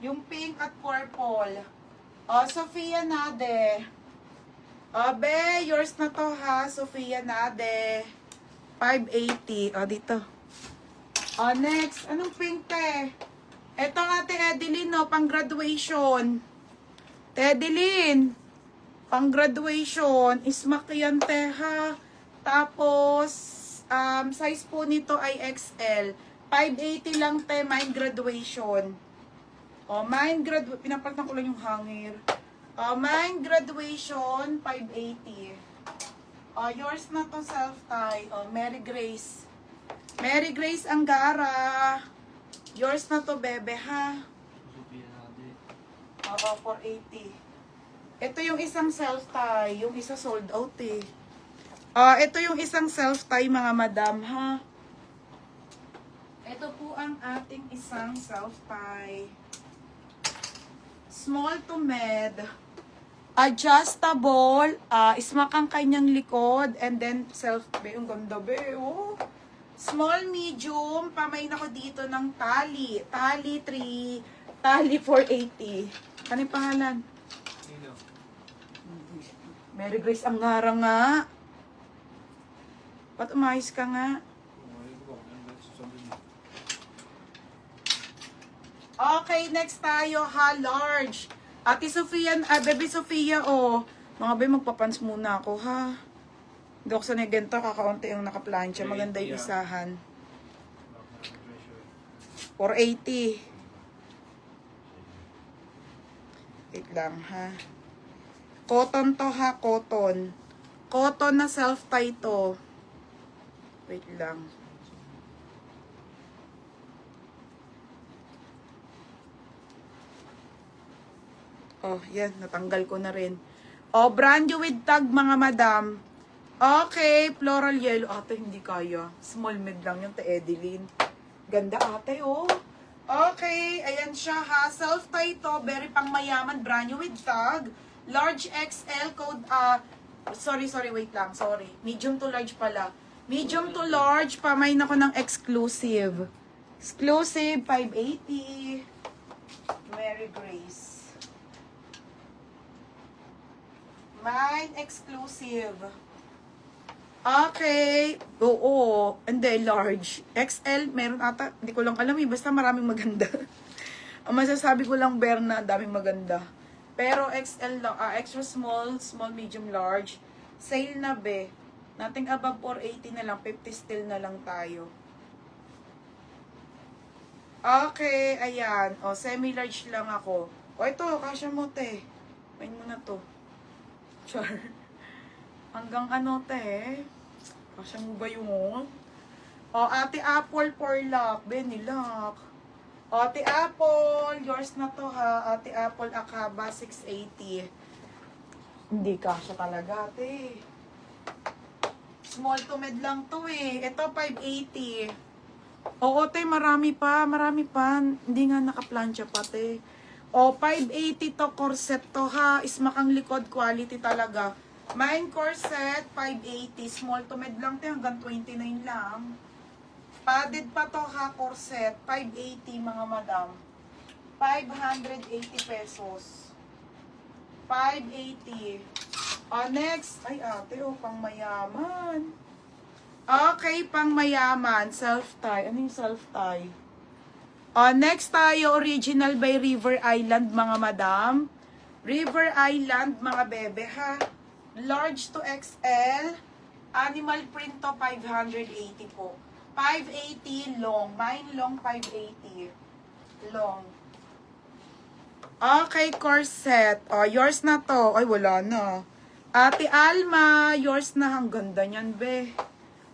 Yung pink at purple. Sophia Nade. Be, yours na to ha, Sophia Nade. 580. Dito. Next. Anong pink te? Ito ate Edeline, no, pang graduation. Edeline, pang graduation. Ismak yan te ha. Tapos, size po nito ay XL. 580 lang te, mine graduation. Pinapalitan ko lang yung hanger. Mine graduation, 580. Yours na to self-tie. Mary Grace. Mary Grace Angara. Yours na to, bebe, ha? 480. Ito yung isang self-tie. Yung isa sold out, eh. Ito yung isang self-tie, mga madam, ha? Ito po ang ating isang self-tie. Small to med. Adjustable. Ismak ang kanyang likod. And then, self-tie. Yung ganda, be, oh. Small, medium, pamain ako dito ng tali. Tali 3, tali 480. Ano yung pangalan? Mary Grace Angara nga. Ba't umayos ka nga? Okay, next tayo ha, large. Ate Sofia, Baby Sofia, Mga bay, magpapans muna ako ha. Hindi ako sa negento, kakaunti yung nakaplansya. Maganda yung isahan. 480. Wait lang, ha. Cotton to, ha. Cotton. Cotton na self-tie to. Wait lang. Yan. Natanggal ko na rin. Brand new with tag, mga madam. Okay, floral yellow. Ate, hindi kaya. Small mid lang yung Edeline. Ganda ate, Okay, ayan siya ha. Self-tie to. Very pang mayaman. Brand new with tag. Large XL code. Sorry, wait lang. Sorry. Medium to large pala. Medium to large. Pamain ako ng exclusive. Exclusive, 580. Mary Grace. Mine exclusive. Okay. Oo. Hindi, large. XL, meron ata. Hindi ko lang alam eh. Basta maraming maganda. Ang masasabi ko lang, Berna, daming maganda. Pero XL lang. Extra small, small, medium, large. Sale na be. Nothing above 480 na lang. 50 still na lang tayo. Okay. Ayan. Semi-large lang ako. Ito. Kasya mo, te. Main mo na to. Char. Hanggang ano, te. Kasya mo ba yun? Ate Apple, porlock. Benilak. Ate Apple, yours na to ha. Ate Apple, Akaba, 680. Hindi kasya talaga, ate. Small to mid lang to eh. Ito, 580. Te, marami pa. Hindi nga nakaplansya pa, te. 580 to, corset to ha. Ismakang likod, quality talaga. Mine corset, 580. Small to mid lang tayo, hanggang 29 lang. Padded pa to ha, corset. 580 mga madam. 580 pesos. 580. Next. Ay ate, pang mayaman. Okay, pang mayaman. Self-tie. Ano yung self-tie? Next tayo, original by River Island mga madam. River Island mga bebe ha. Large to XL. Animal print to 580 po. 580 long. Mine long 580. Long. Okay, corset. Yours na to. Ay, wala na. Ate Alma, yours na. Ang ganda niyan, be.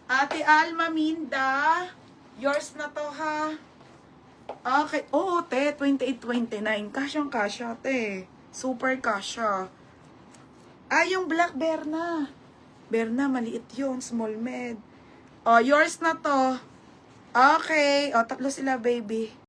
Ate Alma Minda, yours na to, ha. Okay. Te, 28-29. Kasyang-kasya, te. Super kasya. Yung black Berna. Berna, maliit yun. Small med. Yours na to. Okay. Tatlo sila, baby.